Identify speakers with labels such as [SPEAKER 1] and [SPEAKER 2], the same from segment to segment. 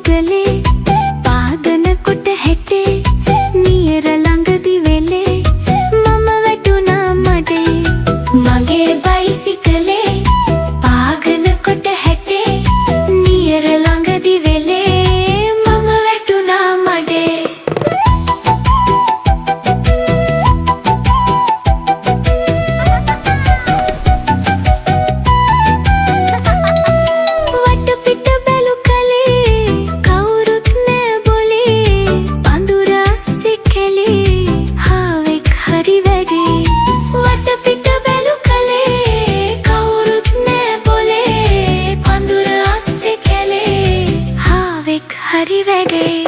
[SPEAKER 1] කළේ පාගන කොට හැටේ නියර ළඟදි වෙලේ මම වැටුණා මඩේ මගේ බයිසිකලේ පාගන කොට හැටේ නියර ළඟදි වෙලේ මම වැටුණා මඩේ හරි වැඩේ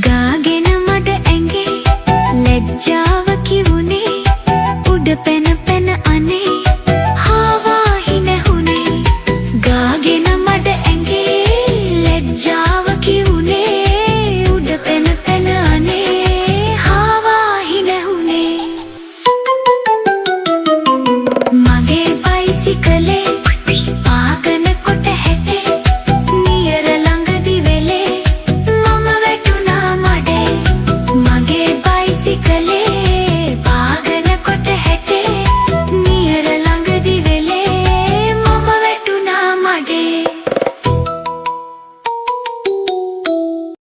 [SPEAKER 1] ගාගෙන මට ඇඟේ ලැජ්ජාව කිවුනේ උඩ පැන